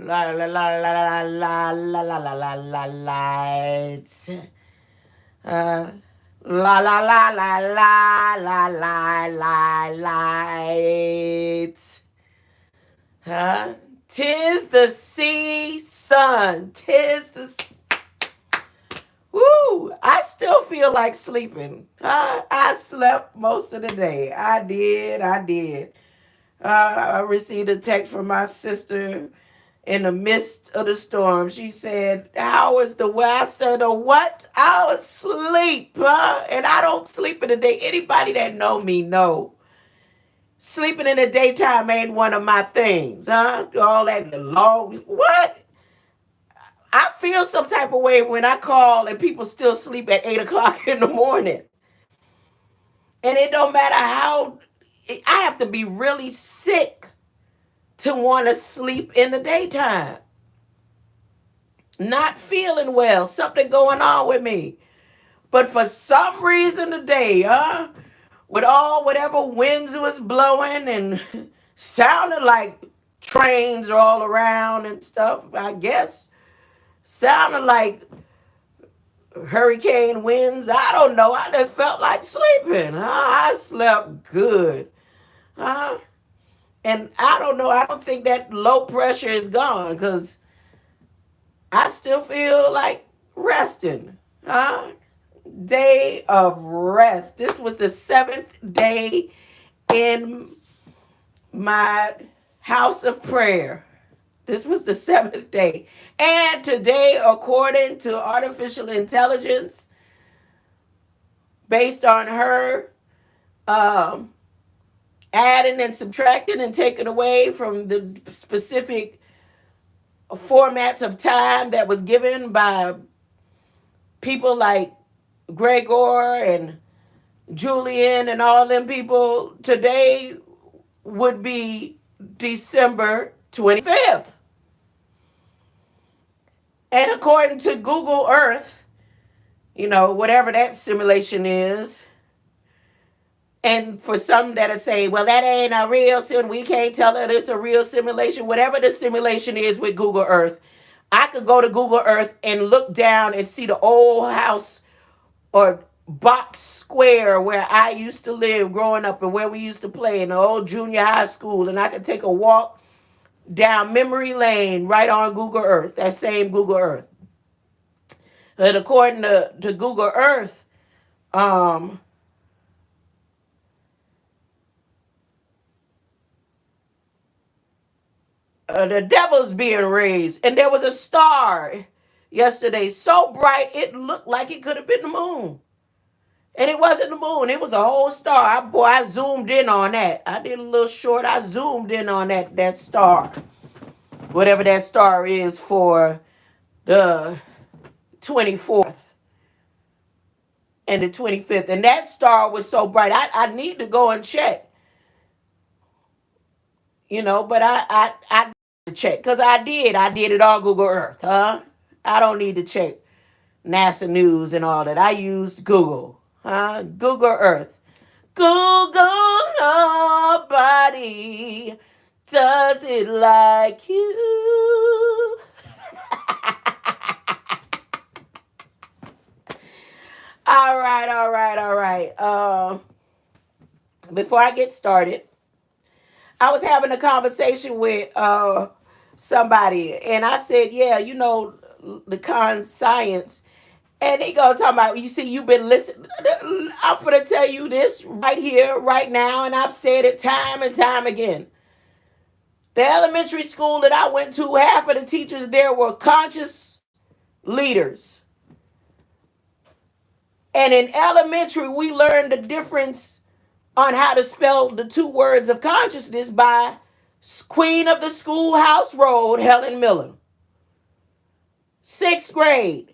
La la la la la la la la la la la lights. Uh, la la la la la la la lights. Tis the season. Tis the. Woo! I still feel like sleeping. I slept most of the day. I did. I did. I received a text from my sister in the midst of the storm. She said, "How is the weather?" I said, "The what?" I was asleep, and I don't sleep in the day. Anybody that know me know sleeping in the daytime ain't one of my things, huh? All that long what? I feel some type of way when I call and people still sleep at 8 o'clock in the morning, and it don't matter how. I have to be really sick to want to sleep in the daytime. Not feeling well, something going on with me. But for some reason today, with all whatever winds was blowing and sounded like trains all around and stuff, I guess. Sounded like hurricane winds. I don't know. I just felt like sleeping. I slept good. Uh, and I don't know. I don't think that low pressure is gone because I still feel like resting. Day of rest. This was the 7th day in my house of prayer. This was the 7th day. And today, according to artificial intelligence, based on her adding and subtracting and taking away from the specific formats of time that was given by people like Gregor and Julian and all them people, today would be December 25th. And according to Google Earth, whatever that simulation is, and for some that'll say, well, that ain't a real sim, we can't tell that it's a real simulation. Whatever the simulation is with Google Earth, I could go to Google Earth and look down and see the old house or box square where I used to live growing up and where we used to play in the old junior high school. And I could take a walk down memory lane right on Google Earth, that same Google Earth. And according to Google Earth, the devil's being raised. And there was a star yesterday so bright it looked like it could have been the moon. And it wasn't the moon. It was a whole star. I zoomed in on that. I did a little short. I zoomed in on that star. Whatever that star is for the 24th and the 25th. And that star was so bright. I need to go and check. But I check. Because I did it on Google Earth, huh? I don't need to check NASA News and all that. I used Google. Google Earth. Google, nobody does it like you. All right. Before I get started, I was having a conversation with somebody, and I said, yeah, the CodoCytes. And they go talking about, you see, you've been listening. I'm going to tell you this right here, right now, and I've said it time and time again. The elementary school that I went to, half of the teachers there were conscious leaders. And in elementary, we learned the difference on how to spell the two words of consciousness by Queen of the Schoolhouse Road, Helen Miller. 6th grade.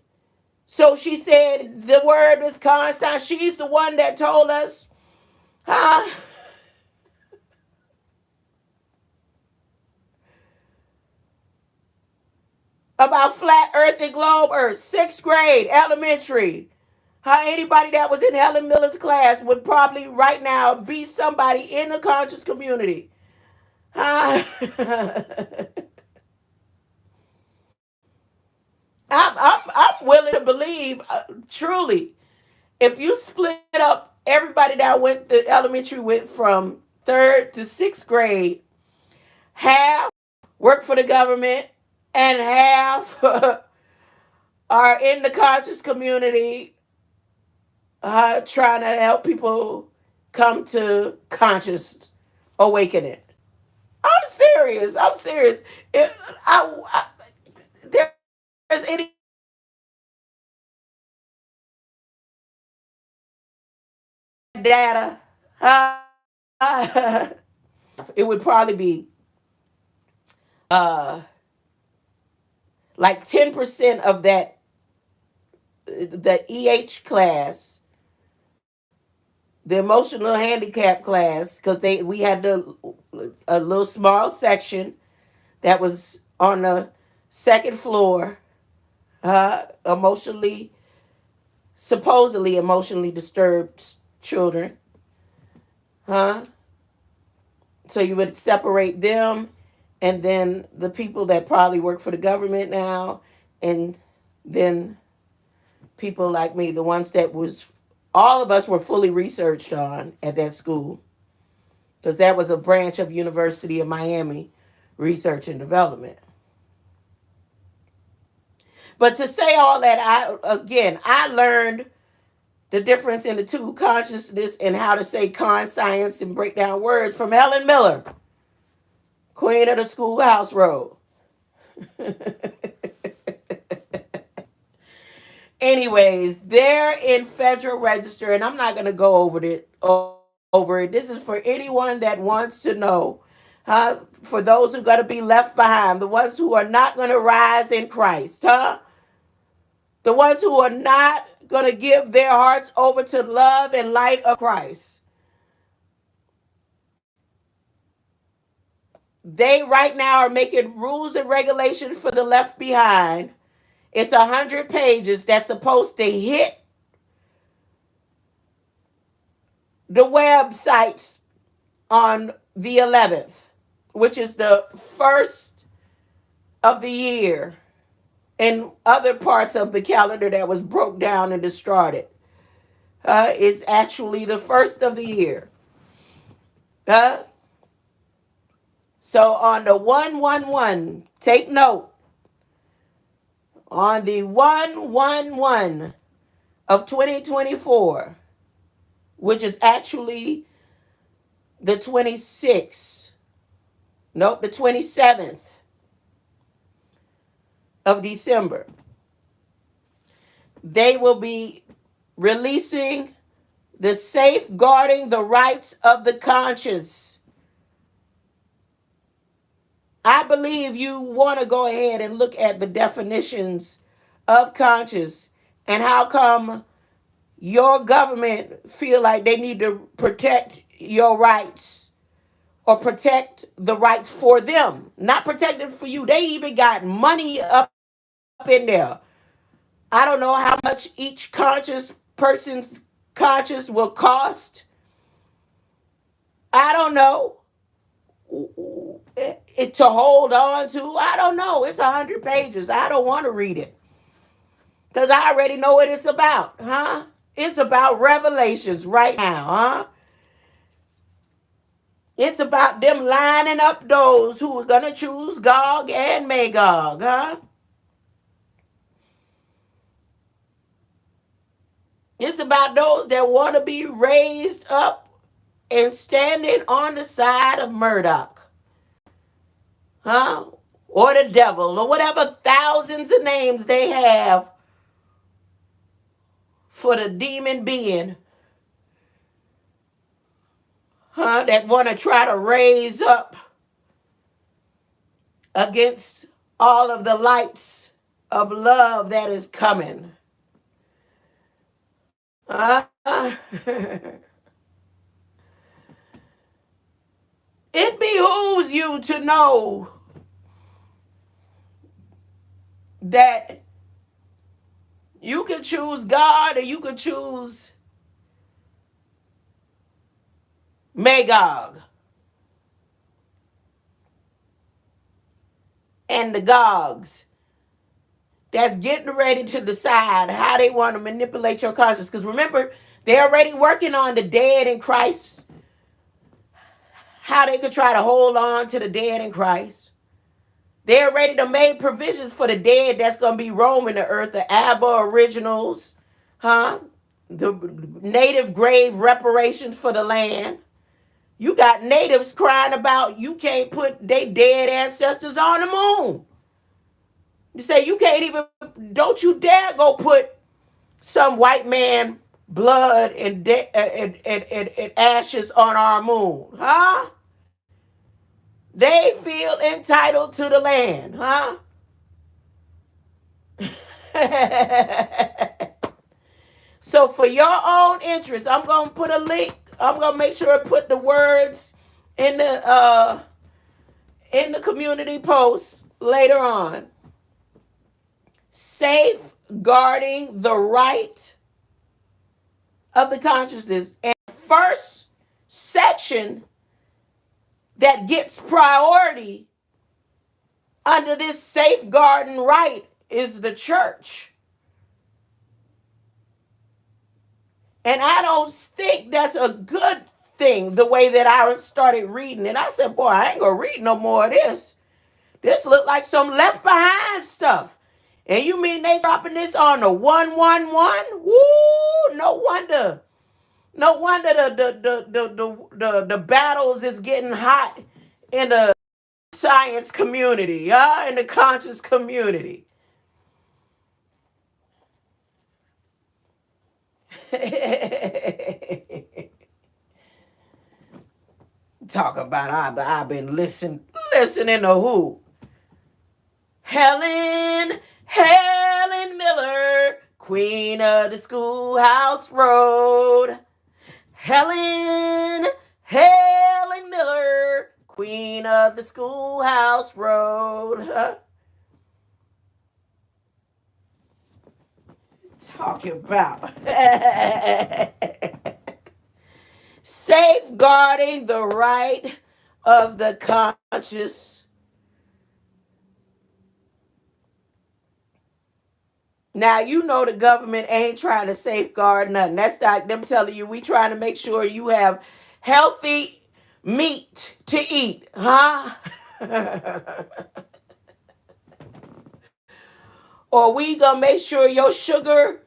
So she said the word is CodoCytes. She's the one that told us, about flat earth and globe earth. 6th grade, elementary. How anybody that was in Helen Miller's class would probably right now be somebody in the conscious community. Huh? I'm willing to believe, truly, if you split up everybody that went to elementary with from third to sixth grade, half work for the government and half are in the conscious community, trying to help people come to conscious awakening. I'm serious. I'm serious. If there's any data, it would probably be uh, like 10% of that, the EH class, the emotional handicap class, because we had a little small section that was on the second floor, emotionally, supposedly emotionally disturbed children, huh? So you would separate them, and then the people that probably work for the government now, and then people like me, the ones that was all of us were fully researched on at that school, because that was a branch of University of Miami, research and development. But to say all that, I learned the difference in the two consciousness and how to say con science and break down words from Helen Miller, Queen of the Schoolhouse Road. Anyways, they're in Federal Register, and I'm not gonna go over it. This is for anyone that wants to know. For those who are gonna be left behind, the ones who are not gonna rise in Christ, the ones who are not gonna give their hearts over to love and light of Christ. They right now are making rules and regulations for the left behind. It's 100 pages that's supposed to hit the websites on the 11th, which is the first of the year, and other parts of the calendar that was broke down and distorted. Is actually the first of the year. Uh, so on the 111, take note, on the 111 of 2024, which is actually the 26th, nope, the 27th of December, they will be releasing the Safeguarding the Rights of the Conscious. I believe you want to go ahead and look at the definitions of conscious and how come your government feel like they need to protect your rights or protect the rights for them, not protect it for you. They even got money up in there. I don't know how much each conscious person's conscious will cost. I don't know it to hold on to. I don't know. It's 100 pages. I don't want to read it because I already know what it's about, huh? It's about revelations right now, huh? It's about them lining up those who are going to choose Gog and Magog, huh? It's about those that want to be raised up and standing on the side of Murdoch, huh? Or the devil, or whatever thousands of names they have for the demon being, huh? That want to try to raise up against all of the lights of love that is coming. It behooves you to know that You could choose God or you could choose Magog and the Gogs that's getting ready to decide how they want to manipulate your conscience. Because remember, they're already working on the dead in Christ, how they could try to hold on to the dead in Christ. They're ready to make provisions for the dead that's going to be roaming the earth, the aboriginals, huh? The native grave reparations for the land. You got natives crying about you can't put their dead ancestors on the moon. You say you can't even, don't you dare go put some white man blood and ashes on our moon, huh? They feel entitled to the land, huh? So for your own interest, I'm gonna put a link. I'm gonna make sure I put the words in the community post later on. Safeguarding the right of the consciousness. And first section that gets priority under this safeguarding right is the church. And I don't think that's a good thing, the way that I started reading it. I said, boy, I ain't going to read no more of this. This looked like some left behind stuff. And you mean they dropping this on the 111? Woo! No wonder. No wonder the battles is getting hot in the science community, in the conscious community. Talk about I've been listening to who? Helen Miller, Queen of the Schoolhouse Road. Helen Miller, Queen of the Schoolhouse Road. Talking about safeguarding the right of the conscious. Now, you know the government ain't trying to safeguard nothing. That's like them telling you we trying to make sure you have healthy meat to eat, huh? Or we gonna make sure your sugar,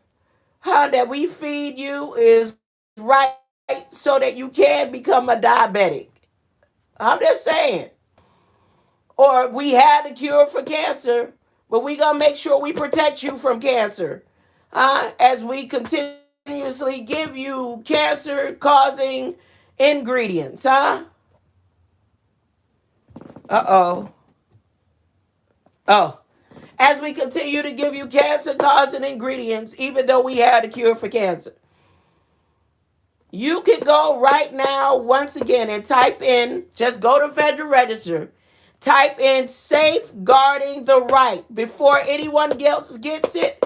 that we feed you is right so that you can become a diabetic. I'm just saying. Or we had a cure for cancer, but we gonna make sure we protect you from cancer, as we continuously give you cancer causing ingredients, huh? Uh-oh. Oh. As we continue to give you cancer causing ingredients, even though we had a cure for cancer. You can go right now, once again, and type in, just go to Federal Register, type in safeguarding the right before anyone else gets it.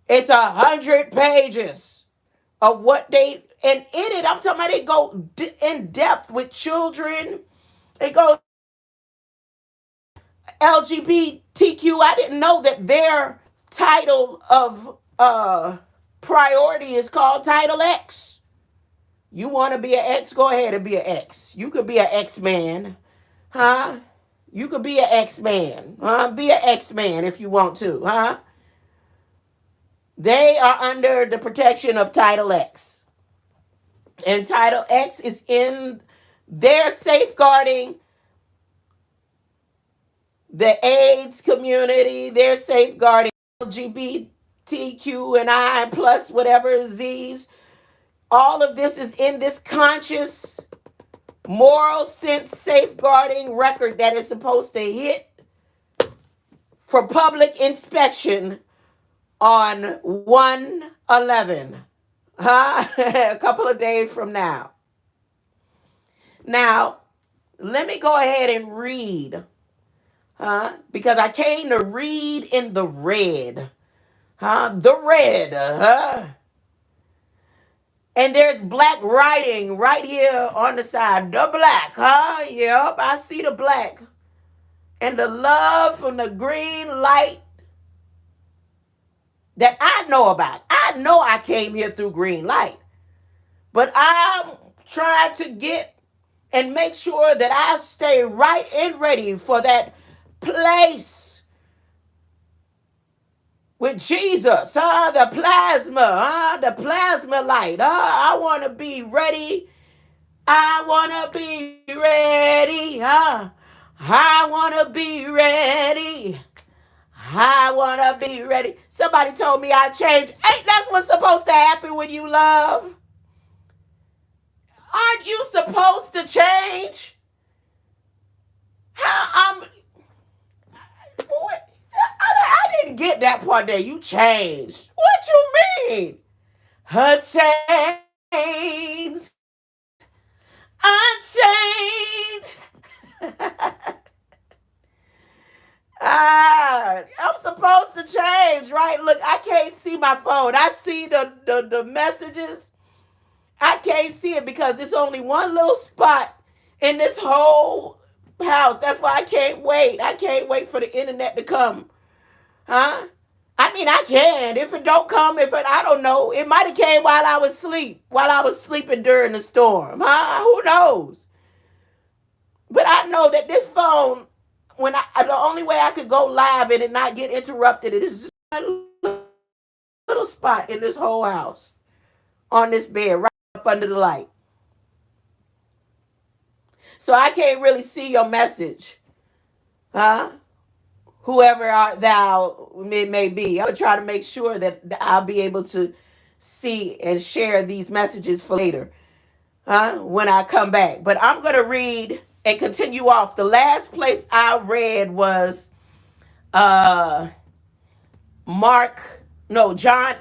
It's 100 pages of what they, and in it, I'm talking about they go in depth with children. They go LGBTQ. I didn't know that their title of priority is called Title X. You want to be an X? Go ahead and be an X. You could be an X-Man, huh? You could be an X-Man, huh? Be an X-Man if you want to, huh? They are under the protection of Title X. And Title X is in their safeguarding the AIDS community. They're safeguarding LGBTQ and I plus whatever Z's. All of this is in this conscious moral sense safeguarding record that is supposed to hit for public inspection on 1/11, a couple of days from now. Now, let me go ahead and read, because I came to read in the red, The red, and there's black writing right here on the side. The black, Yep, I see the black. And the love from the green light that I know about. I know I came here through green light. But I'm trying to get and make sure that I stay right and ready for that place with Jesus, the plasma light. I want to be ready. I want to be ready. I want to be ready. I want to be ready. Somebody told me I changed. Ain't that what's supposed to happen when you love? Aren't you supposed to change? How I'm. I didn't get that part there. You changed. What you mean? A change. I changed. I'm supposed to change, right? Look, I can't see my phone. I see the messages. I can't see it because it's only one little spot in this whole house. That's why I can't wait. I can't wait for the internet to come. I mean, I can. If it don't come, I don't know. It might have came while I was sleeping during the storm. Who knows? But I know that this phone, the only way I could go live and it not get interrupted, it is just a little spot in this whole house on this bed right up under the light. So I can't really see your message. Whoever art thou it may be. I'm going to try to make sure that I'll be able to see and share these messages for later when I come back. But I'm going to read and continue off. The last place I read was John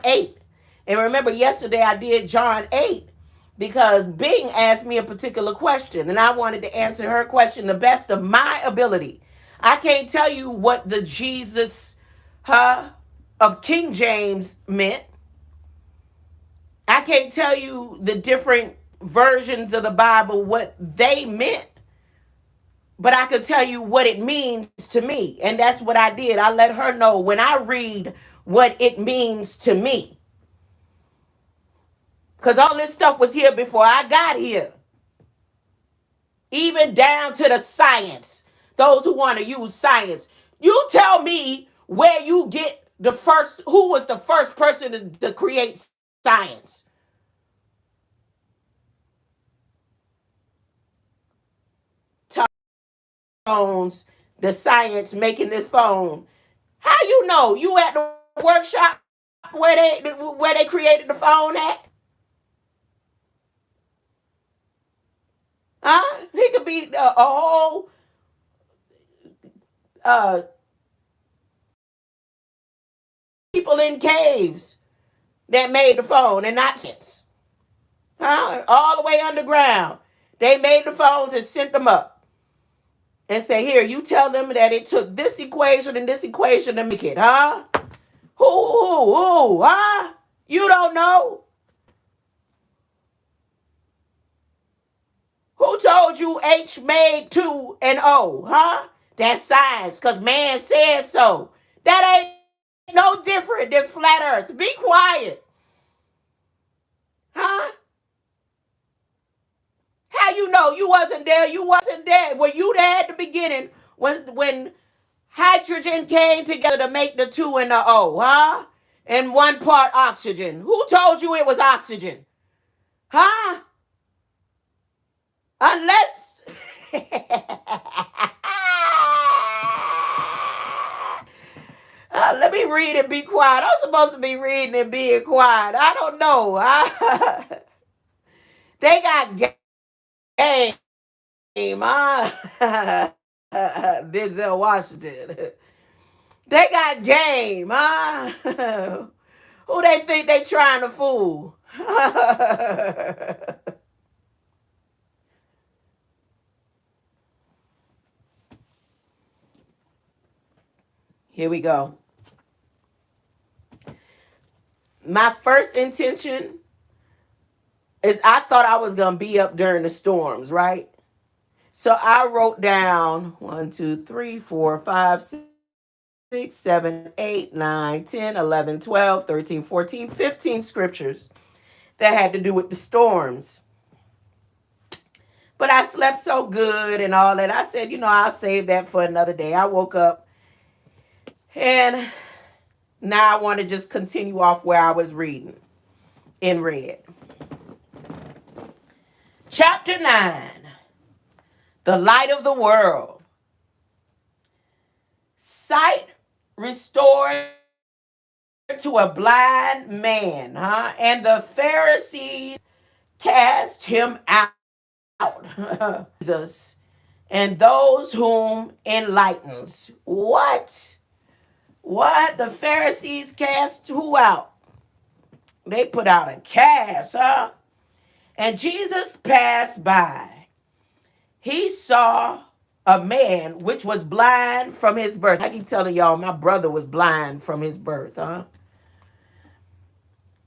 8. And remember, yesterday I did John 8 because Bing asked me a particular question, and I wanted to answer her question the best of my ability. I can't tell you what the Jesus of King James meant. I can't tell you the different versions of the Bible, what they meant. But I could tell you what it means to me. And that's what I did. I let her know when I read what it means to me. Because all this stuff was here before I got here. Even down to the science. Those who want to use science. You tell me where you get who was the first person to create science? Phones, the science making this phone. How you know? You at the workshop where they created the phone at? He could be a whole people in caves that made the phone and not since. All the way underground. They made the phones and sent them up. And say, here, you tell them that it took this equation and this equation to make it, Who, You don't know? Who told you H made 2 and O, That's science, because man said so. That ain't no different than flat earth. Be quiet. How you know you wasn't there? You wasn't there. Were you there at the beginning when hydrogen came together to make the 2 and the O, And 1 part oxygen. Who told you it was oxygen? Unless let me read and be quiet. I'm supposed to be reading and being quiet. I don't know. They got game. Denzel Washington. They got game. Who they think they trying to fool? Here we go. My first intention is I thought I was gonna be up during the storms, right? So I wrote down 1, 2, 3, 4, 5, 6, 7, 8, 9, 10, 11, 12, 13, 14, 15 scriptures that had to do with the storms. But I slept so good and all that. I said, I'll save that for another day. I woke up and now I want to just continue off where I was reading in red. Chapter 9, the light of the world. Sight restored to a blind man, and the Pharisees cast him out. Jesus and those whom enlightens. What? What? The Pharisees cast who out? They put out a cast, And Jesus passed by. He saw a man which was blind from his birth. I keep telling y'all, my brother was blind from his birth,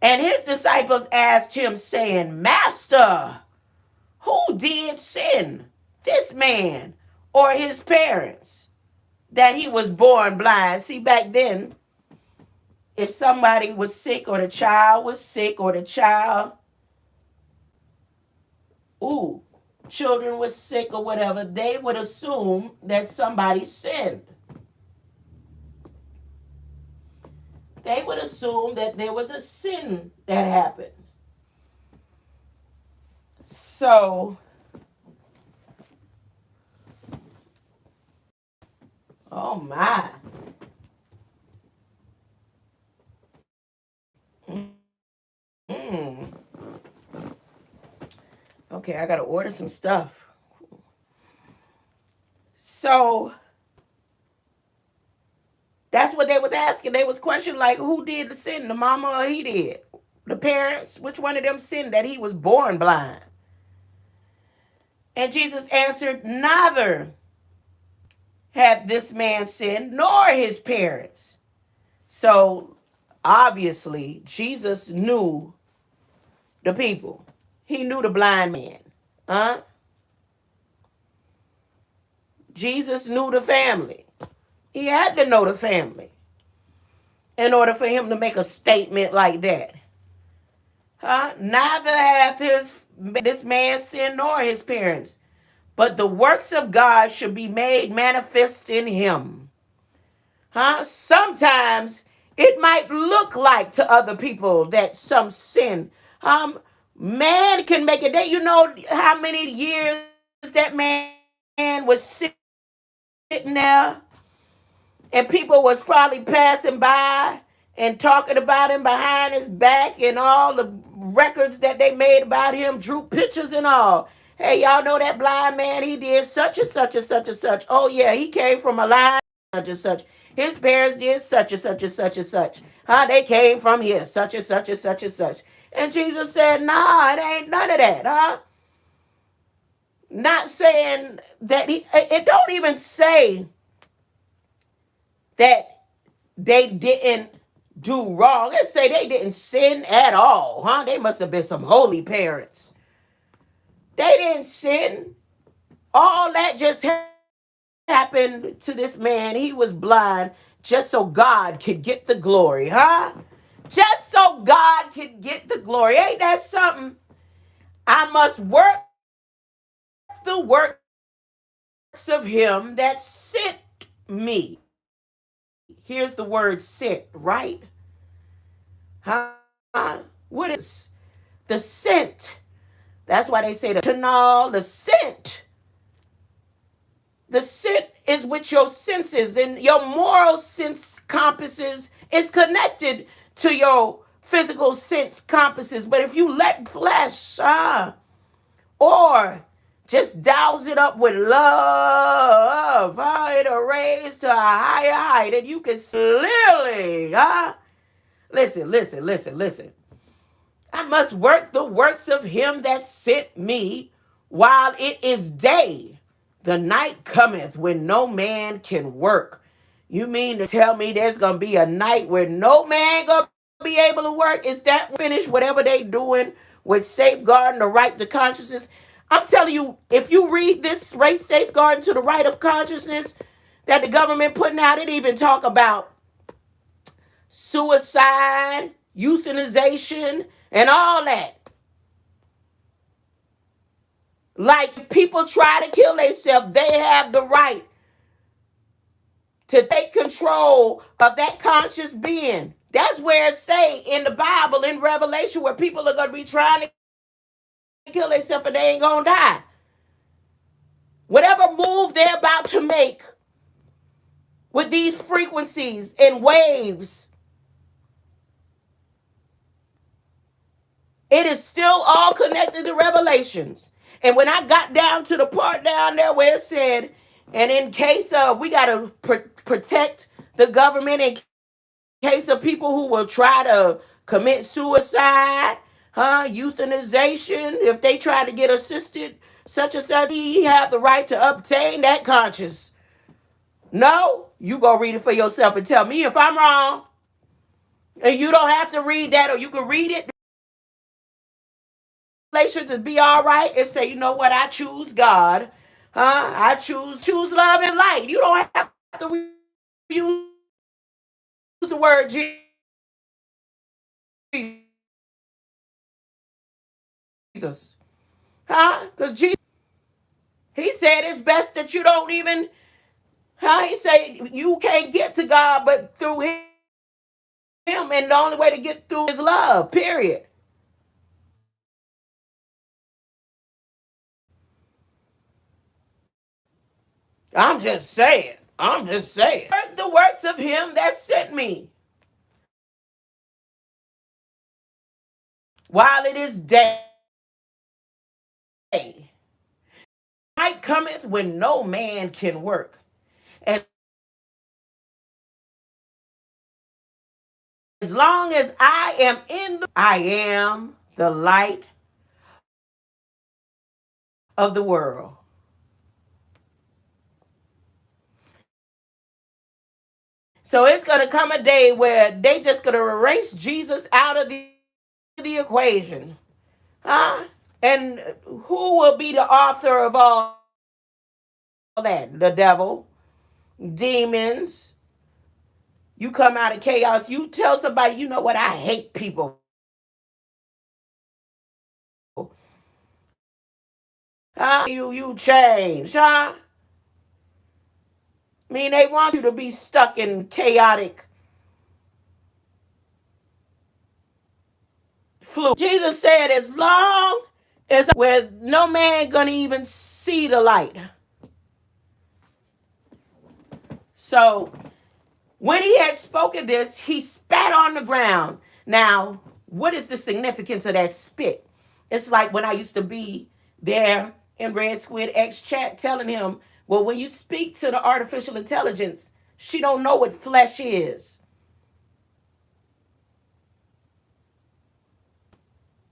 And his disciples asked him, saying, Master, who did sin, this man or his parents, that he was born blind? See, back then, if somebody was sick or the child was sick or the children was sick or whatever, they would assume that somebody sinned. They would assume that there was a sin that happened. So, oh my. Mm. Okay, I got to order some stuff. So, that's what they was asking. They was questioning, like, who did the sin, the mama or he did? The parents, which one of them sinned that he was born blind? And Jesus answered, neither had this man sinned, nor his parents. So, obviously, Jesus knew the people. He knew the blind man. Jesus knew the family. He had to know the family in order for him to make a statement like that. Neither hath this man sinned nor his parents, but the works of God should be made manifest in him. Sometimes it might look like to other people that some sin. Man can make it. You know how many years that man was sitting there, and people was probably passing by and talking about him behind his back, and all the records that they made about him, drew pictures and all. Hey, y'all know that blind man, he did such and such and such and such. Oh yeah, he came from a line such and such. His parents did such and such and such and such. They came from here, such and such and such and such. And Jesus said, nah, it ain't none of that, Not saying that it don't even say that they didn't do wrong. Let's say they didn't sin at all, They must have been some holy parents. They didn't sin. All that just happened to this man. He was blind just so God could get the glory, Just so God could get the glory. Ain't that something? I must work the works of him that sent me. Here's the word sent, right? What is the scent? That's why they say the Tanal, the scent. The scent is with your senses, and your moral sense compasses is connected to your physical sense compasses. But if you let flesh, or just douse it up with love, it'll raise to a higher height, and you can clearly, Listen. I must work the works of him that sent me while it is day. The night cometh when no man can work. You mean to tell me there's going to be a night where no man going to be able to work is that finish whatever they doing with safeguarding the right to consciousness. I'm telling you, if you read this race safeguarding to the right of consciousness that the government putting out, it even talk about suicide, euthanization, and all that. Like people try to kill themselves, they have the right to take control of that conscious being. That's where it say in the Bible, in Revelation, where people are going to be trying to kill themselves and they ain't going to die. Whatever move they're about to make with these frequencies and waves, it is still all connected to Revelations. And when I got down to the part down there where it said, and in case of, we got to protect the government in case of people who will try to commit suicide, euthanization, if they try to get assisted, such and such, he have the right to obtain that conscious. No, you go read it for yourself and tell me if I'm wrong. And you don't have to read that, or you can read it to be all right and say, you know what, I choose God. I choose love and light. You don't have to use the word Jesus. Because Jesus, he said it's best that you don't even, he said you can't get to God but through him. And the only way to get through is love, period. I'm just saying. I'm just saying. The works of him that sent me. While it is day, night cometh when no man can work. As long as I am I am the light of the world. So it's going to come a day where they just going to erase Jesus out of the equation. And who will be the author of all that? The devil, demons. You come out of chaos. You tell somebody, you know what, I hate people. You change, I mean, they want you to be stuck in chaotic flu. Jesus said, as long as where no man gonna even see the light. So when he had spoken this, he spat on the ground. Now, what is the significance of that spit? It's like when I used to be there in Red Squid X chat telling him, well, when you speak to the artificial intelligence, she don't know what flesh is.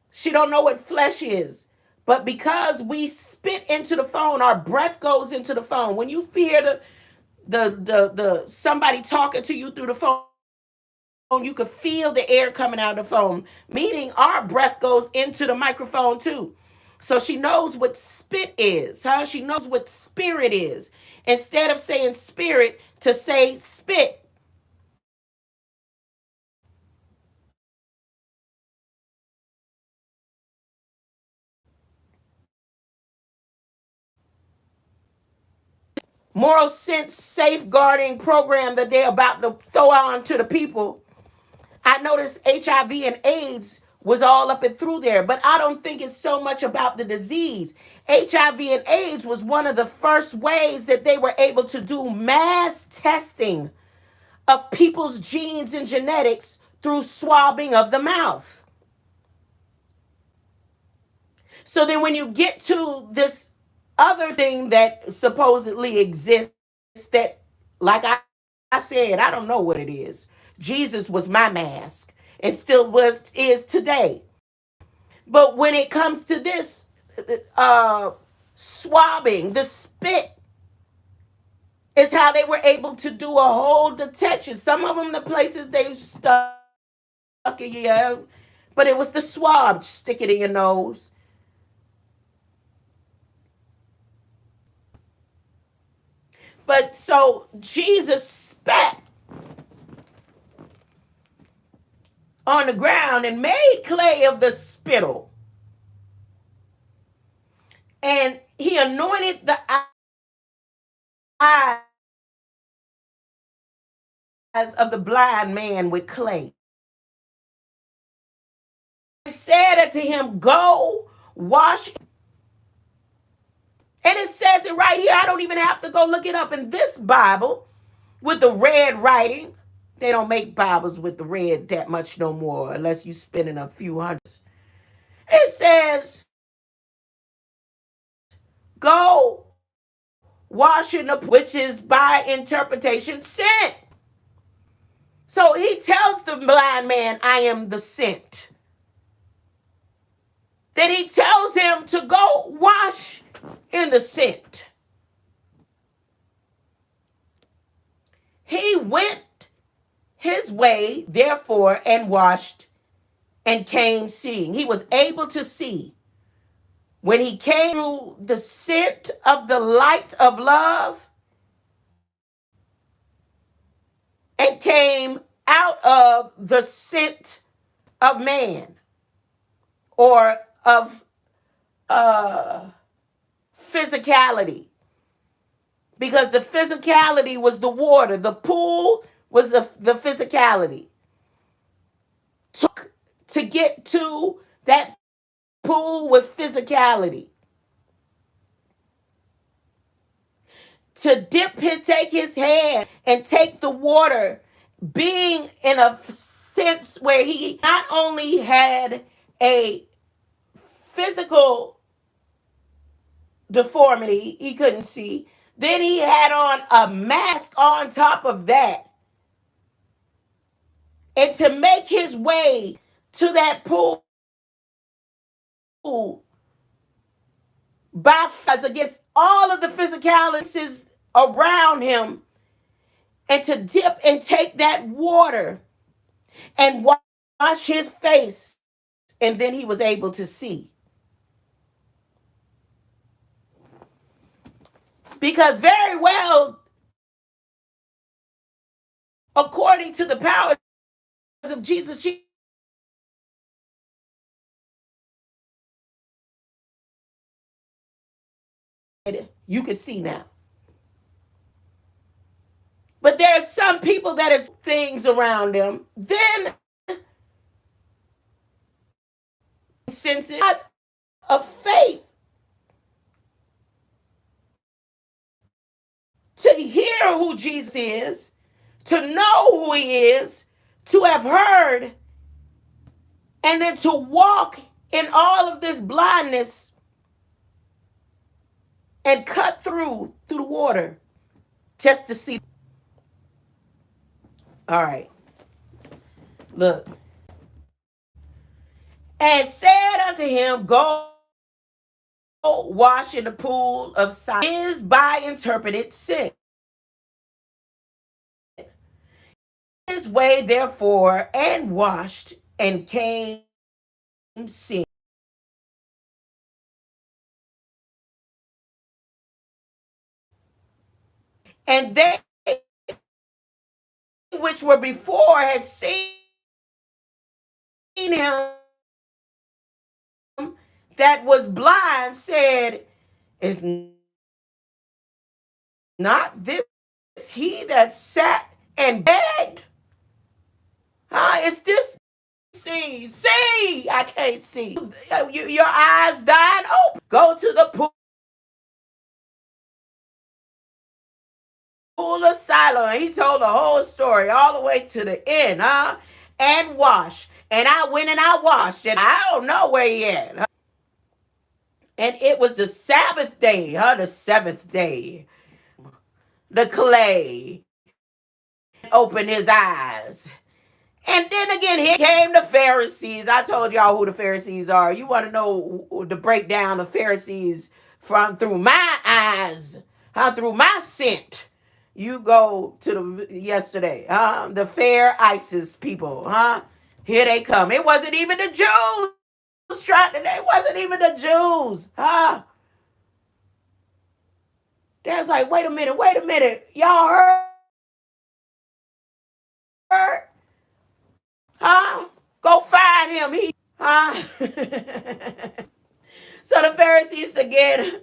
She don't know what flesh is. But because we spit into the phone, our breath goes into the phone. When you hear the somebody talking to you through the phone, you could feel the air coming out of the phone, meaning our breath goes into the microphone too. So she knows what spit is, She knows what spirit is. Instead of saying spirit, to say spit. Moral sense safeguarding program that they're about to throw on to the people. I noticed HIV and AIDS was all up and through there, but I don't think it's so much about the disease. HIV and AIDS was one of the first ways that they were able to do mass testing of people's genes and genetics through swabbing of the mouth. So then when you get to this other thing that supposedly exists that, like I said, I don't know what it is. Jesus was my mask and still is today. But when it comes to this swabbing, the spit is how they were able to do a whole detection. Some of them, the places they stuck Yeah, but it was the swab. Stick it in your nose. But so Jesus spat on the ground and made clay of the spittle. And he anointed the eyes of the blind man with clay. And said unto him, go wash. And it says it right here. I don't even have to go look it up in this Bible with the red writing. They don't make Bibles with the red that much no more unless you spending a few hundreds. It says, go wash in the, which is by interpretation sent. So he tells the blind man, I am the sent. Then he tells him to go wash in the sent. He went his way, therefore, and washed and came seeing. He was able to see. When he came through the scent of the light of love and came out of the scent of man or of physicality. Because the physicality was the water. The pool was the physicality. To get to that pool was physicality. To take his hand and take the water, being in a sense where he not only had a physical deformity, he couldn't see, then he had on a mask on top of that. And to make his way to that pool by fights against all of the physicalities around him, and to dip and take that water and wash his face, and then he was able to see. Because very well, according to the powers of Jesus, you can see now. But there are some people that is things around them. Then senses of faith to hear who Jesus is, to know who he is, to have heard, and then to walk in all of this blindness and cut through the water just to see. All right. Look. And said unto him, go wash in the pool of Saba, is by interpreted sin. His way, therefore, and washed and came seeing. And they which were before had seen him that was blind said, is not this he that sat and begged? Is this see? I can't see. Your eyes dying open. Go to the pool of Siloam. He told the whole story all the way to the end, and wash. And I went and I washed, and I don't know where he at. And it was the Sabbath day, the seventh day. The clay opened his eyes. And then again, here came the Pharisees. I told y'all who the Pharisees are. You want to know the breakdown of Pharisees from through my eyes, through my scent. You go to the yesterday, the fair ISIS people, Here they come. It wasn't even the Jews trying to, it wasn't even the Jews. Huh? They was like, wait a minute. Y'all heard? Huh? Go find him. Huh? So the Pharisees again,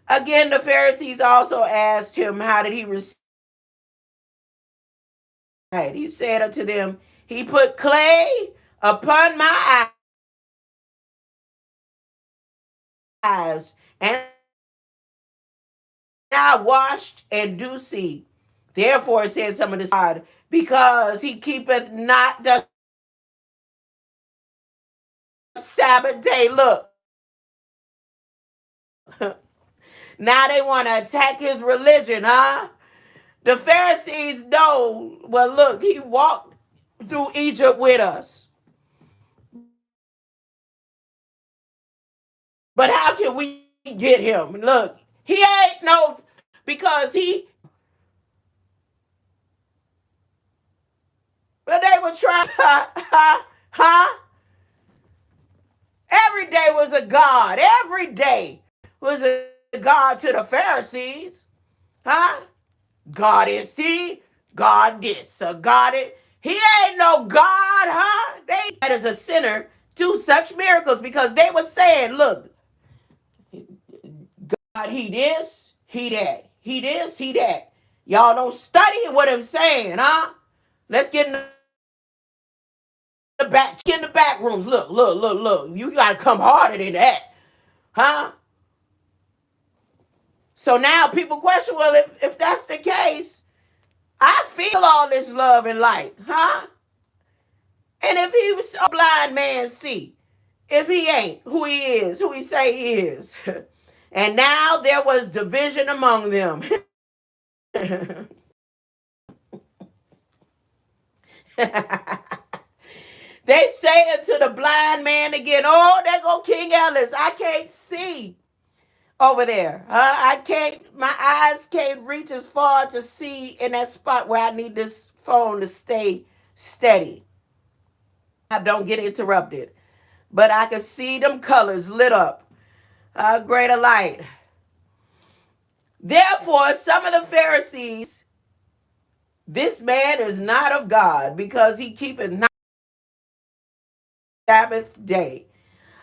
the Pharisees also asked him, how did he receive? He said unto them, he put clay upon my eyes, and I washed and do see. Therefore, said some of the God, because he keepeth not the Sabbath day. Look, now they want to attack his religion, huh? The Pharisees know, well, look, he walked through Egypt with us. But how can we get him? Look, he ain't no, because but they were trying, huh? Every day was a God. Every day was a God to the Pharisees, huh? God is he, God this, God it. He ain't no God, huh? They that is a sinner do such miracles because they were saying, look, God, he this, he that. He this, he that. Y'all don't study what I'm saying, huh? Let's get in the back rooms. Look. You gotta come harder than that, huh? So now people question, well, if that's the case, I feel all this love and light, huh? And if he was a blind man see, if he ain't who he is, who he say he is. And now there was division among them. They say unto the blind man again, oh, there go King Ellis. I can't see over there. I can't, my eyes can't reach as far to see in that spot where I need this phone to stay steady. I don't get interrupted. But I can see them colors lit up. Greater light. Therefore, some of the Pharisees, this man is not of God because he keepeth not Sabbath day.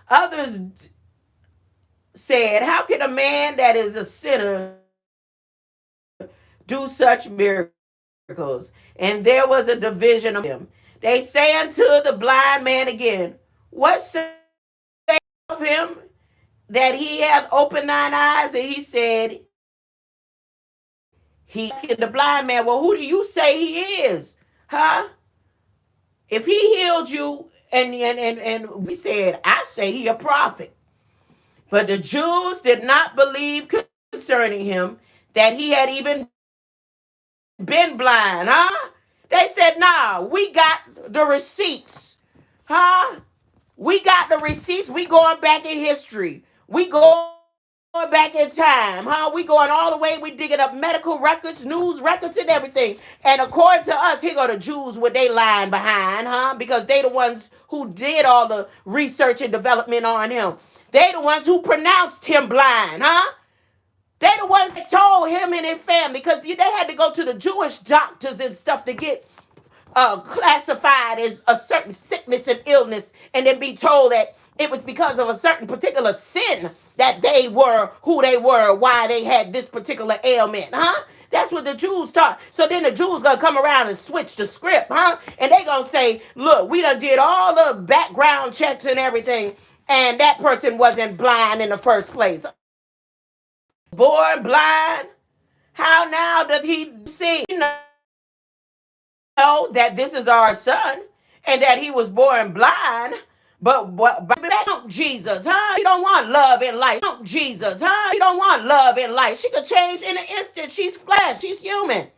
Others said, how can a man that is a sinner do such miracles? And there was a division of them. They say unto the blind man again, what say of him that he hath opened thine eyes? And he said, he the blind man, well, who do you say he is? Huh? If he healed you and we said, I say he a prophet. But the Jews did not believe concerning him that he had even been blind, huh? They said, nah, we got the receipts, huh? We got the receipts. We going back in history. We going back in time, huh? We going all the way. We digging up medical records, news records, and everything. And according to us, here go the Jews with they lying behind, huh? Because they the ones who did all the research and development on him. They the ones who pronounced him blind, huh? They the ones that told him and his family, because they had to go to the Jewish doctors and stuff to get classified as a certain sickness and illness, and then be told that it was because of a certain particular sin that they were who they were, why they had this particular ailment, huh? That's what the Jews taught. So then the Jews gonna come around and switch the script, huh? And they gonna say, look, we done did all the background checks and everything, and that person wasn't blind in the first place. Born blind, how now doth he see? Know that this is our son and that he was born blind, but don't Jesus, huh? You don't want love in life. Don't Jesus, huh? You don't want love in life. She could change in an instant. She's flesh. She's human.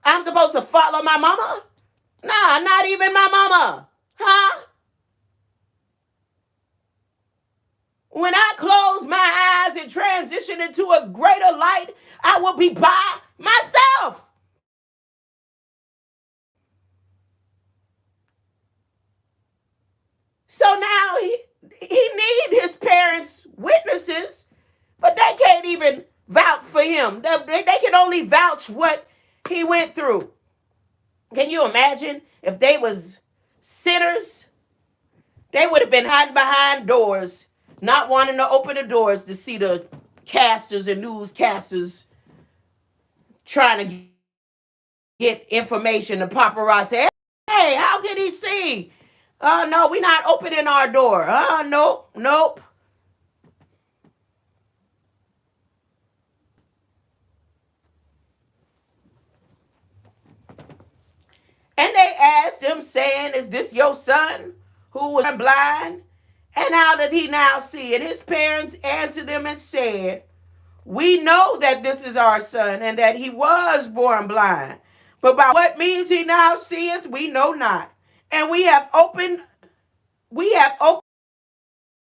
I'm supposed to follow my mama? Nah, not even my mama, huh? When I close my eyes and transition into a greater light, I will be by myself. him. They can only vouch what he went through. Can you imagine if they was sinners? They would have been hiding behind doors, not wanting to open the doors to see the casters and newscasters trying to get information. The paparazzi, hey, how can he see? No, we're not opening our door. Nope. And they asked him, saying, is this your son who was blind? And how did he now see? And his parents answered them and said, we know that this is our son, and that he was born blind. But by what means he now seeth, we know not. And we have opened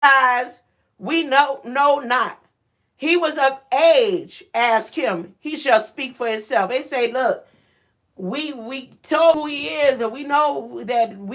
eyes, we know not. He was of age, ask him. He shall speak for himself. They say, look, we told who he is, and we know that we